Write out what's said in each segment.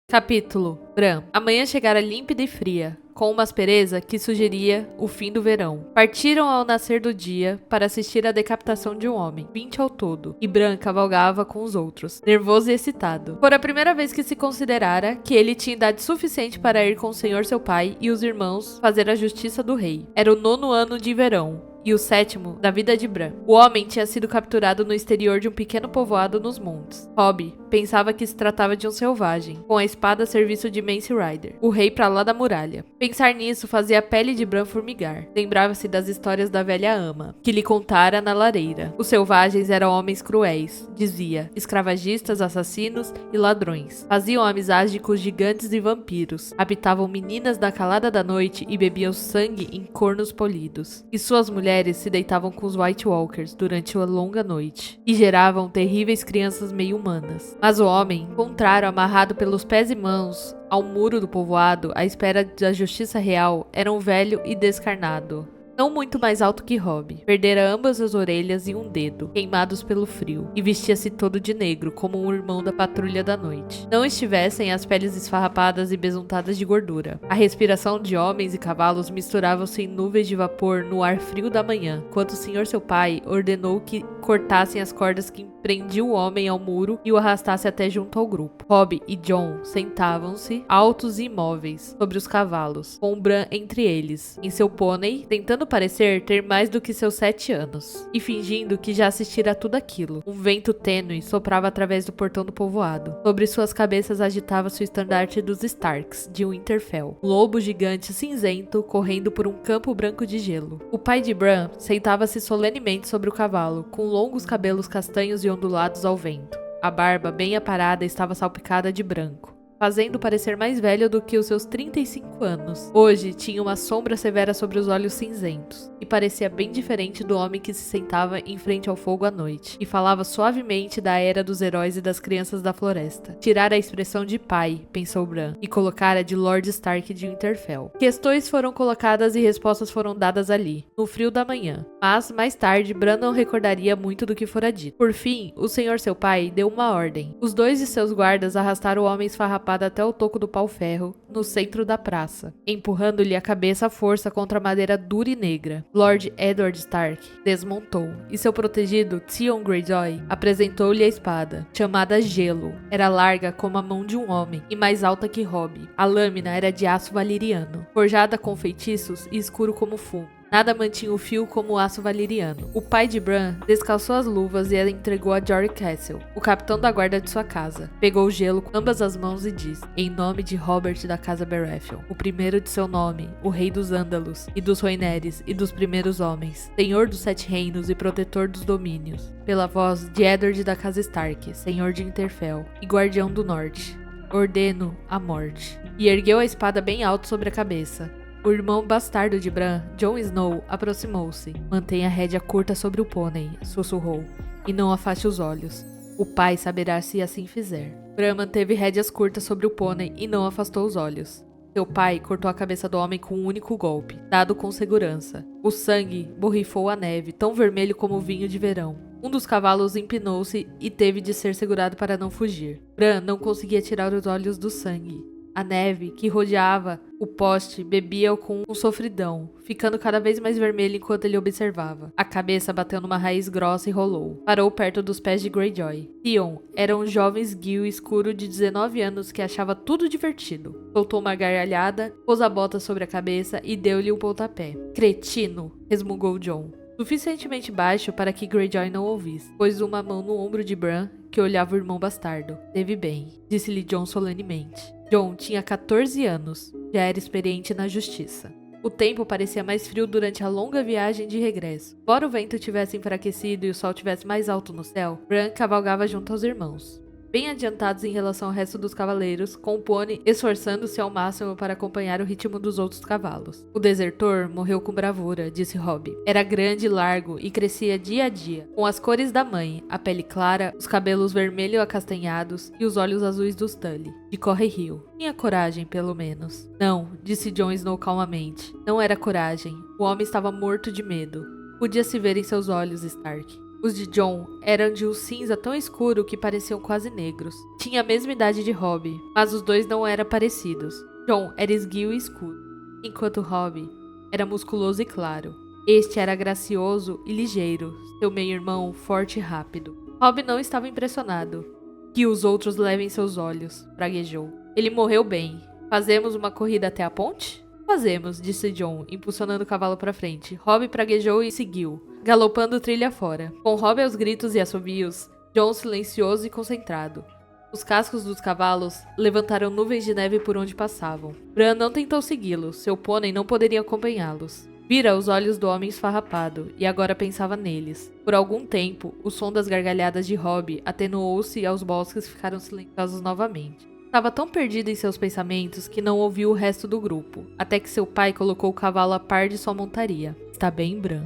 Capítulo Bran. A manhã chegara límpida e fria, com uma aspereza que sugeria o fim do verão. Partiram ao nascer do dia para assistir à decapitação de um homem, 20 ao todo, e Bran cavalgava com os outros, nervoso e excitado. Foi a primeira vez que se considerara que ele tinha idade suficiente para ir com o senhor seu pai e os irmãos fazer a justiça do rei. Era o 9º ano de verão, e o 7º da vida de Bran. O homem tinha sido capturado no exterior de um pequeno povoado nos montes. Robb pensava que se tratava de um selvagem, com a espada a serviço de Mance Rayder, o rei pra lá da muralha. Pensar nisso fazia a pele de Bran formigar. Lembrava-se das histórias da velha ama, que lhe contara na lareira. Os selvagens eram homens cruéis, dizia, escravagistas, assassinos e ladrões. Faziam amizade com os gigantes e vampiros, habitavam meninas da calada da noite e bebiam sangue em cornos polidos. E suas mulheres se deitavam com os White Walkers durante a longa noite, e geravam terríveis crianças meio humanas. Mas o homem, contrário, amarrado pelos pés e mãos ao muro do povoado, à espera da justiça real, era um velho e descarnado. Não muito mais alto que Robb. Perdera ambas as orelhas e um dedo, queimados pelo frio, e vestia-se todo de negro, como um irmão da patrulha da noite. Não estivessem as peles esfarrapadas e besuntadas de gordura. A respiração de homens e cavalos misturava-se em nuvens de vapor no ar frio da manhã, quando o senhor seu pai ordenou que cortassem as cordas que prendiam o homem ao muro e o arrastasse até junto ao grupo. Robb e Jon sentavam-se, altos e imóveis, sobre os cavalos, com Bran entre eles, em seu pônei, tentando parecer ter mais do que seus 7 anos, e fingindo que já assistira a tudo aquilo. Um vento tênue soprava através do portão do povoado. Sobre suas cabeças agitava-se o estandarte dos Starks, de Winterfell. Um lobo gigante cinzento correndo por um campo branco de gelo. O pai de Bran sentava-se solenemente sobre o cavalo, com longos cabelos castanhos e ondulados ao vento. A barba, bem aparada, estava salpicada de branco, fazendo parecer mais velho do que os seus 35 anos. Hoje tinha uma sombra severa sobre os olhos cinzentos, e parecia bem diferente do homem que se sentava em frente ao fogo à noite, e falava suavemente da era dos heróis e das crianças da floresta. Tirara a expressão de pai, pensou Bran, e colocara de Lord Stark de Winterfell. Questões foram colocadas e respostas foram dadas ali, no frio da manhã. Mas, mais tarde, Bran não recordaria muito do que fora dito. Por fim, o senhor seu pai deu uma ordem. Os 2 de seus guardas arrastaram o homem esfarrapado até o toco do pau-ferro, no centro da praça, empurrando-lhe a cabeça à força contra a madeira dura e negra. Lord Eddard Stark desmontou, e seu protegido, Theon Greyjoy, apresentou-lhe a espada, chamada Gelo. Era larga como a mão de um homem, e mais alta que Robb. A lâmina era de aço valeriano, forjada com feitiços e escuro como fumo. Nada mantinha o fio como o aço valeriano. O pai de Bran descalçou as luvas e a entregou a Jory Castle, o capitão da guarda de sua casa. Pegou o gelo com ambas as mãos e disse, em nome de Robert da casa Baratheon, o primeiro de seu nome, o rei dos Ândalos, e dos Rhoyneres, e dos primeiros homens, senhor dos 7 reinos e protetor dos domínios, pela voz de Eddard da casa Stark, senhor de Winterfell, e guardião do norte, ordeno a morte. E ergueu a espada bem alto sobre a cabeça. O irmão bastardo de Bran, Jon Snow, aproximou-se. Mantenha a rédea curta sobre o pônei, sussurrou, e não afaste os olhos. O pai saberá se assim fizer. Bran manteve rédeas curtas sobre o pônei e não afastou os olhos. Seu pai cortou a cabeça do homem com um único golpe, dado com segurança. O sangue borrifou a neve, tão vermelho como o vinho de verão. Um dos cavalos empinou-se e teve de ser segurado para não fugir. Bran não conseguia tirar os olhos do sangue. A neve, que rodeava o poste, bebia-o com sofridão, ficando cada vez mais vermelho enquanto ele observava. A cabeça bateu numa raiz grossa e rolou. Parou perto dos pés de Greyjoy. Theon era um jovem esguio escuro de 19 anos que achava tudo divertido. Soltou uma gargalhada, pôs a bota sobre a cabeça e deu-lhe um pontapé. Cretino! Resmungou Jon. Suficientemente baixo para que Greyjoy não ouvisse. Pôs uma mão no ombro de Bran, que olhava o irmão bastardo. Teve bem, disse-lhe Jon solenemente. Jon tinha 14 anos, já era experiente na justiça. O tempo parecia mais frio durante a longa viagem de regresso. Embora o vento tivesse enfraquecido e o sol tivesse mais alto no céu, Bran cavalgava junto aos irmãos, bem adiantados em relação ao resto dos cavaleiros, com o pônei esforçando-se ao máximo para acompanhar o ritmo dos outros cavalos. O desertor morreu com bravura, disse Robb. Era grande e largo e crescia dia a dia, com as cores da mãe, a pele clara, os cabelos vermelho acastanhados e os olhos azuis dos Tully, de Corre-Rio. Tinha coragem, pelo menos. Não, disse Jon Snow calmamente. Não era coragem. O homem estava morto de medo. Podia-se ver em seus olhos, Stark. Os de John eram de um cinza tão escuro que pareciam quase negros. Tinha a mesma idade de Robbie, mas os dois não eram parecidos. John era esguio e escuro, enquanto Robbie era musculoso e claro. Este era gracioso e ligeiro, seu meio-irmão forte e rápido. Robbie não estava impressionado. Que os outros levem seus olhos, praguejou. Ele morreu bem. Fazemos uma corrida até a ponte? Fazemos, disse John, impulsionando o cavalo para frente. Robbie praguejou e seguiu, galopando trilha fora. Com Robbie aos gritos e assobios, John silencioso e concentrado. Os cascos dos cavalos levantaram nuvens de neve por onde passavam. Bran não tentou segui-los, seu pônei não poderia acompanhá-los. Vira os olhos do homem esfarrapado, e agora pensava neles. Por algum tempo, o som das gargalhadas de Robbie atenuou-se e os bosques ficaram silenciosos novamente. Estava tão perdido em seus pensamentos que não ouviu o resto do grupo, até que seu pai colocou o cavalo a par de sua montaria. "Está bem, Bran?"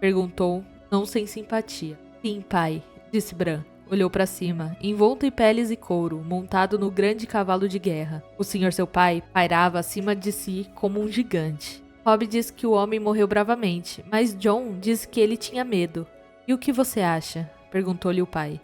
perguntou, não sem simpatia. "Sim, pai", disse Bran. Olhou para cima, envolto em peles e couro, montado no grande cavalo de guerra. O senhor seu pai pairava acima de si como um gigante. Robbie disse que o homem morreu bravamente, mas John disse que ele tinha medo. "E o que você acha?" perguntou-lhe o pai.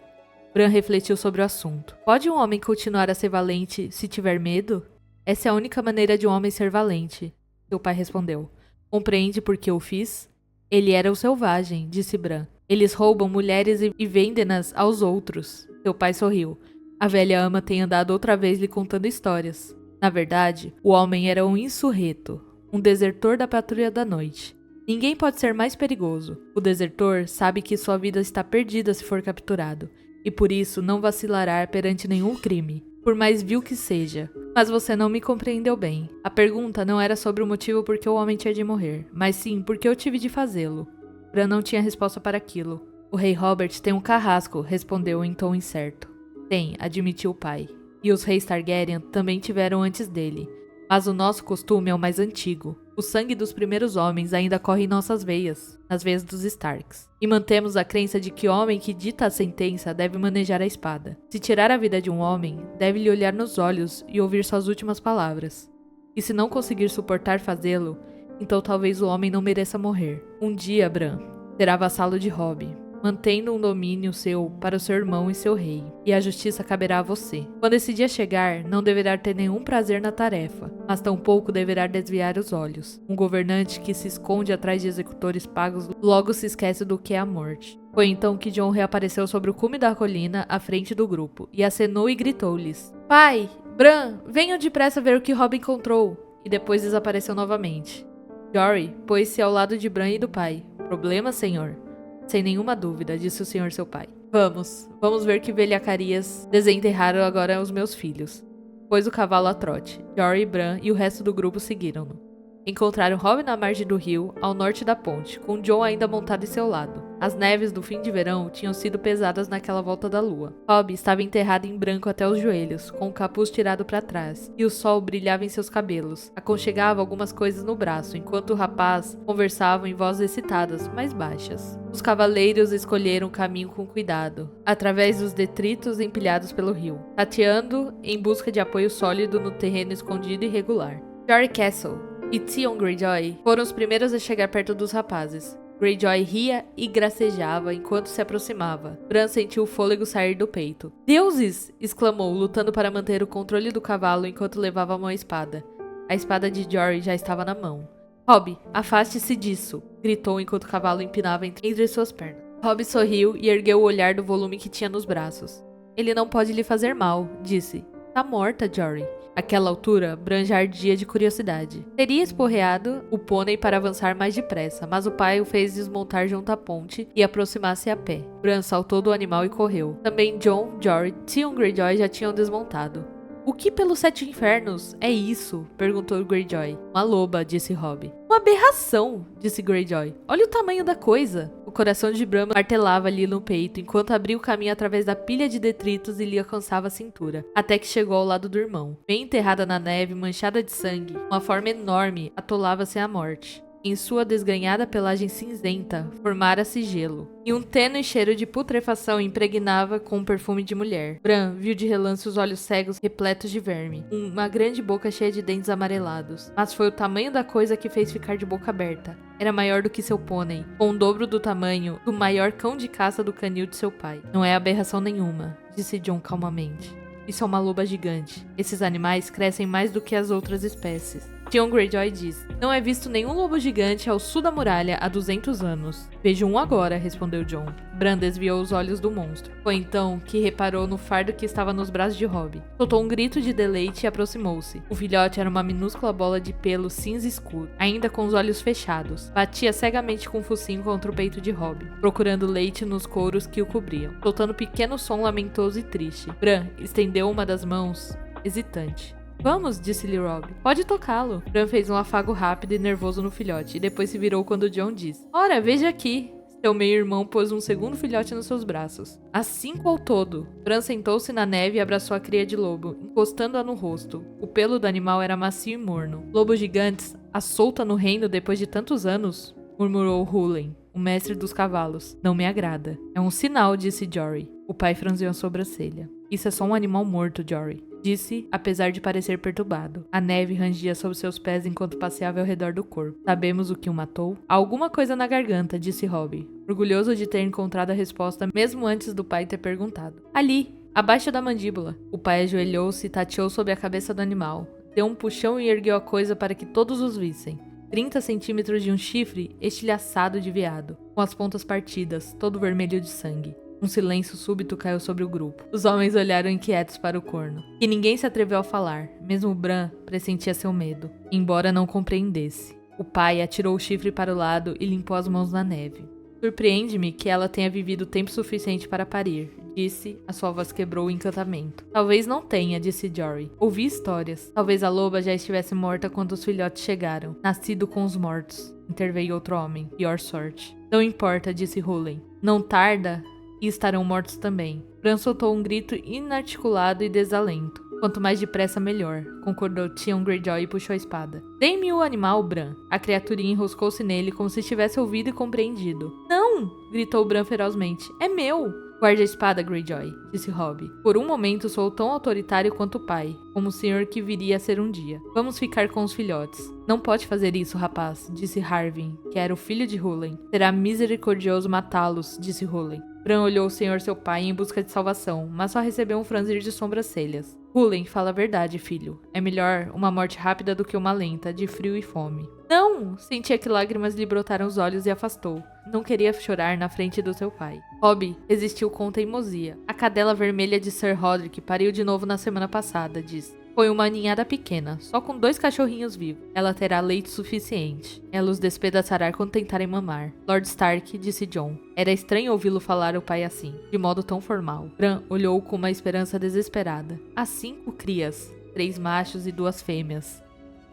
Bran refletiu sobre o assunto. "Pode um homem continuar a ser valente se tiver medo? Essa é a única maneira de um homem ser valente", seu pai respondeu. "Compreende por que eu fiz?" "Ele era o selvagem", disse Bran. "Eles roubam mulheres e vendem-nas aos outros." Seu pai sorriu. A velha ama tem andado outra vez lhe contando histórias. Na verdade, o homem era um insurreto, um desertor da patrulha da noite. Ninguém pode ser mais perigoso. O desertor sabe que sua vida está perdida se for capturado, e por isso não vacilará perante nenhum crime, por mais vil que seja. Mas você não me compreendeu bem. A pergunta não era sobre o motivo por que o homem tinha de morrer, mas sim por que eu tive de fazê-lo. Bran não tinha resposta para aquilo. "O rei Robert tem um carrasco", respondeu em tom incerto. "Tem", admitiu o pai. "E os reis Targaryen também tiveram antes dele. Mas o nosso costume é o mais antigo. O sangue dos primeiros homens ainda corre em nossas veias, nas veias dos Starks. E mantemos a crença de que o homem que dita a sentença deve manejar a espada. Se tirar a vida de um homem, deve-lhe olhar nos olhos e ouvir suas últimas palavras. E se não conseguir suportar fazê-lo, então talvez o homem não mereça morrer. Um dia, Bran será vassalo de Robbie, mantendo um domínio seu para o seu irmão e seu rei, e a justiça caberá a você. Quando esse dia chegar, não deverá ter nenhum prazer na tarefa, mas tampouco deverá desviar os olhos. Um governante que se esconde atrás de executores pagos logo se esquece do que é a morte." Foi então que Jon reapareceu sobre o cume da colina à frente do grupo, e acenou e gritou-lhes: "Pai! Bran, venham depressa ver o que Robbie encontrou!" E depois desapareceu novamente. Jory pôs-se ao lado de Bran e do pai. "Problema, senhor?" "Sem nenhuma dúvida", disse o senhor seu pai. Vamos ver que velhacarias desenterraram agora os meus filhos." Pôs o cavalo a trote. Jory, Bran e o resto do grupo seguiram-no. Encontraram Robbie na margem do rio, ao norte da ponte, com Jon ainda montado em seu lado. As neves do fim de verão tinham sido pesadas naquela volta da lua. Robbie estava enterrado em branco até os joelhos, com o capuz tirado para trás, e o sol brilhava em seus cabelos. Aconchegava algumas coisas no braço, enquanto o rapaz conversava em vozes excitadas, mais baixas. Os cavaleiros escolheram o caminho com cuidado, através dos detritos empilhados pelo rio, tateando em busca de apoio sólido no terreno escondido e irregular. Jory Castle e Theon Greyjoy foram os primeiros a chegar perto dos rapazes. Greyjoy ria e gracejava enquanto se aproximava. Bran sentiu o fôlego sair do peito. "Deuses!" exclamou, lutando para manter o controle do cavalo enquanto levava a mão à espada. A espada de Jory já estava na mão. "Robbie, afaste-se disso!" gritou enquanto o cavalo empinava entre suas pernas. Robbie sorriu e ergueu o olhar do volume que tinha nos braços. "Ele não pode lhe fazer mal", disse. "Tá morta, Jory." Àquela altura, Bran já ardia de curiosidade. Teria esporreado o pônei para avançar mais depressa, mas o pai o fez desmontar junto à ponte e aproximar-se a pé. Bran saltou do animal e correu. Também Jon, Jory e Theon Greyjoy já tinham desmontado. "O que pelos sete infernos é isso?" perguntou Greyjoy. "Uma loba", disse Robbie. "Uma aberração", disse Greyjoy. "Olha o tamanho da coisa." O coração de Bran martelava-lhe no peito, enquanto abria o caminho através da pilha de detritos e lhe alcançava a cintura, até que chegou ao lado do irmão. Bem enterrada na neve, manchada de sangue, uma forma enorme atolava-se à morte. Em sua desgrenhada pelagem cinzenta, formara-se gelo, e um tênue cheiro de putrefação impregnava com um perfume de mulher. Bran viu de relance os olhos cegos repletos de verme, uma grande boca cheia de dentes amarelados. Mas foi o tamanho da coisa que fez ficar de boca aberta. Era maior do que seu pônei, com o dobro do tamanho do maior cão de caça do canil de seu pai. Não é aberração nenhuma, disse Jon calmamente. Isso é uma loba gigante. Esses animais crescem mais do que as outras espécies. Jon Greyjoy diz: não é visto nenhum lobo gigante ao sul da muralha há 200 anos. Vejo um agora, respondeu Jon. Bran desviou os olhos do monstro. Foi então que reparou no fardo que estava nos braços de Robb. Soltou um grito de deleite e aproximou-se. O filhote era uma minúscula bola de pelo cinza escuro, ainda com os olhos fechados. Batia cegamente com o focinho contra o peito de Robb, procurando leite nos couros que o cobriam, soltando um pequeno som lamentoso e triste. Bran estendeu uma das mãos, hesitante. Vamos, disse-lhe Robb. Pode tocá-lo. Bran fez um afago rápido e nervoso no filhote, e depois se virou quando Jon disse: ora, veja aqui. Seu meio-irmão pôs um segundo filhote nos seus braços. Há 5 ao todo. Bran sentou-se na neve e abraçou a cria de lobo, encostando-a no rosto. O pelo do animal era macio e morno. Lobos gigantes, a solta no reino depois de tantos anos? Murmurou Húlen, o mestre dos cavalos. Não me agrada. É um sinal, disse Jory. O pai franziu a sobrancelha. Isso é só um animal morto, Jory. Disse, apesar de parecer perturbado. A neve rangia sob seus pés enquanto passeava ao redor do corpo. Sabemos o que o matou? Há alguma coisa na garganta, disse Robb, orgulhoso de ter encontrado a resposta mesmo antes do pai ter perguntado. Ali, abaixo da mandíbula. O pai ajoelhou-se e tateou sobre a cabeça do animal. Deu um puxão e ergueu a coisa para que todos os vissem. 30 centímetros de um chifre estilhaçado de veado, com as pontas partidas, todo vermelho de sangue. Um silêncio súbito caiu sobre o grupo. Os homens olharam inquietos para o corno. E ninguém se atreveu a falar. Mesmo Bran pressentia seu medo, embora não compreendesse. O pai atirou o chifre para o lado e limpou as mãos na neve. Surpreende-me que ela tenha vivido tempo suficiente para parir, disse. A sua voz quebrou o encantamento. Talvez não tenha, disse Jory. Ouvi histórias. Talvez a loba já estivesse morta quando os filhotes chegaram. Nascido com os mortos, interveio outro homem. Pior sorte. Não importa, disse Húlen. Não tarda e estarão mortos também. Bran soltou um grito inarticulado e desalento. Quanto mais depressa, melhor, concordou Tion Greyjoy e puxou a espada. Dê-me o animal, Bran. A criaturinha enroscou-se nele como se tivesse ouvido e compreendido. Não! Gritou Bran ferozmente. É meu! Guarde a espada, Greyjoy, disse Robb. Por um momento sou tão autoritário quanto o pai, como o senhor que viria a ser um dia. Vamos ficar com os filhotes. Não pode fazer isso, rapaz, disse Harwin, que era o filho de Húlen. Será misericordioso matá-los, disse Húlen. Bran olhou o senhor seu pai em busca de salvação, mas só recebeu um franzir de sobrancelhas. Húlen, fala a verdade, filho. É melhor uma morte rápida do que uma lenta, de frio e fome. Não! Sentia que lágrimas lhe brotaram os olhos e afastou. Não queria chorar na frente do seu pai. Robb resistiu com teimosia. A cadela vermelha de Sir Roderick pariu de novo na semana passada, disse. Foi uma ninhada pequena, só com 2 cachorrinhos vivos. Ela terá leite suficiente. Ela os despedaçará quando tentarem mamar. Lord Stark, disse Jon. Era estranho ouvi-lo falar ao pai assim, de modo tão formal. Bran olhou com uma esperança desesperada. Há 5 crias, 3 machos e 2 fêmeas.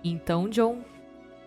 Então, Jon?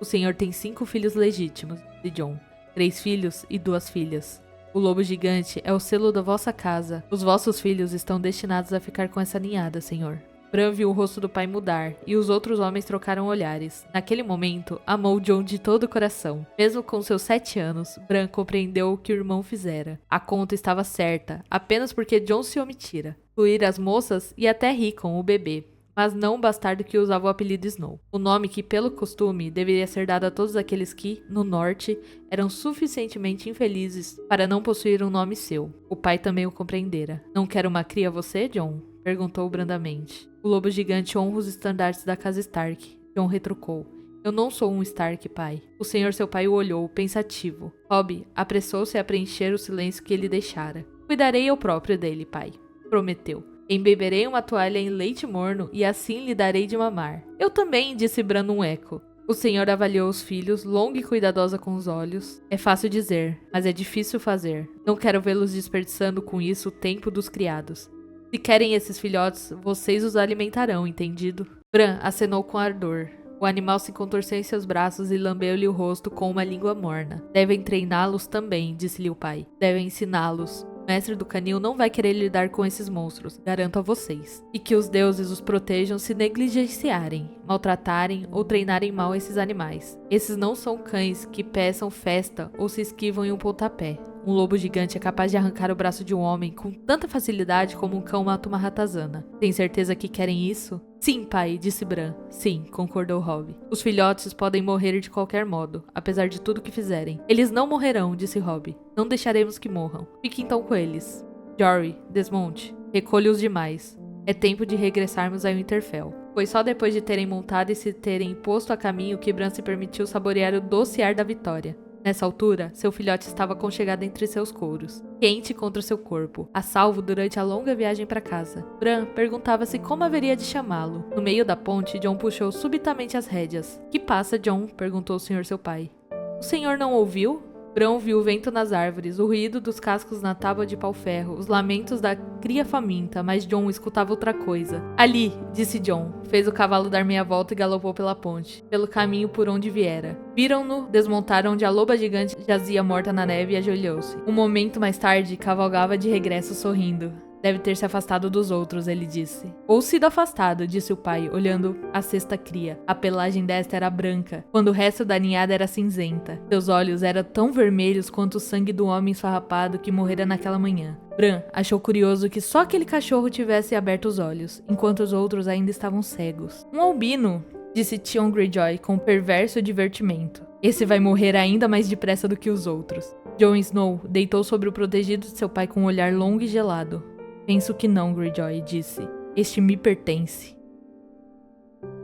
O senhor tem 5 filhos legítimos, disse Jon. 3 filhos e 2 filhas. O lobo gigante é o selo da vossa casa. Os vossos filhos estão destinados a ficar com essa ninhada, senhor. Bran viu o rosto do pai mudar, e os outros homens trocaram olhares. Naquele momento, amou Jon de todo o coração. Mesmo com seus 7 anos, Bran compreendeu o que o irmão fizera. A conta estava certa, apenas porque Jon se omitira. Incluir as moças e até Rickon, o bebê, mas não o bastardo que usava o apelido Snow. O nome que, pelo costume, deveria ser dado a todos aqueles que, no norte, eram suficientemente infelizes para não possuir um nome seu. O pai também o compreendera. Não quer uma cria você, Jon? Perguntou brandamente. O lobo gigante honra os estandartes da casa Stark. Jon retrucou. Eu não sou um Stark, pai. O senhor seu pai o olhou, pensativo. Robb apressou-se a preencher o silêncio que ele deixara. Cuidarei eu próprio dele, pai. Prometeu. Embeberei uma toalha em leite morno e assim lhe darei de mamar. Eu também, disse Bran num eco. O senhor avaliou os filhos, longa e cuidadosa com os olhos. É fácil dizer, mas é difícil fazer. Não quero vê-los desperdiçando com isso o tempo dos criados. Se querem esses filhotes, vocês os alimentarão, entendido? Bran acenou com ardor. O animal se contorceu em seus braços e lambeu-lhe o rosto com uma língua morna. Devem treiná-los também, disse-lhe o pai. Devem ensiná-los. O mestre do canil não vai querer lidar com esses monstros, garanto a vocês. E que os deuses os protejam se negligenciarem, maltratarem ou treinarem mal esses animais. Esses não são cães que peçam festa ou se esquivam em um pontapé. Um lobo gigante é capaz de arrancar o braço de um homem com tanta facilidade como um cão mata uma ratazana. Tem certeza que querem isso? Sim, pai, disse Bran. Sim, concordou Robb. Os filhotes podem morrer de qualquer modo, apesar de tudo que fizerem. Eles não morrerão, disse Robb. Não deixaremos que morram. Fique então com eles. Jory, desmonte. Recolha-os demais. É tempo de regressarmos a Winterfell. Foi só depois de terem montado e se terem posto a caminho que Bran se permitiu saborear o doce ar da vitória. Nessa altura, seu filhote estava aconchegado entre seus couros, quente contra seu corpo, a salvo durante a longa viagem para casa. Bran perguntava-se como haveria de chamá-lo. No meio da ponte, Jon puxou subitamente as rédeas. Que passa, Jon? Perguntou o senhor seu pai. O senhor não ouviu? Bran ouviu o vento nas árvores, o ruído dos cascos na tábua de pau-ferro, os lamentos da cria faminta, mas Jon escutava outra coisa. Ali, disse Jon. Fez o cavalo dar meia volta e galopou pela ponte, pelo caminho por onde viera. Viram-no desmontar onde a loba gigante jazia morta na neve e ajoelhou-se. Um momento mais tarde, cavalgava de regresso sorrindo. Deve ter se afastado dos outros, ele disse. Ou sido afastado, disse o pai, olhando a sexta cria. A pelagem desta era branca, quando o resto da ninhada era cinzenta. Seus olhos eram tão vermelhos quanto o sangue do homem esfarrapado que morrera naquela manhã. Bran achou curioso que só aquele cachorro tivesse aberto os olhos, enquanto os outros ainda estavam cegos. Um albino, disse Theon Greyjoy com perverso divertimento. Esse vai morrer ainda mais depressa do que os outros. Jon Snow deitou sobre o protegido de seu pai com um olhar longo e gelado. Penso que não, Greyjoy, disse. Este me pertence.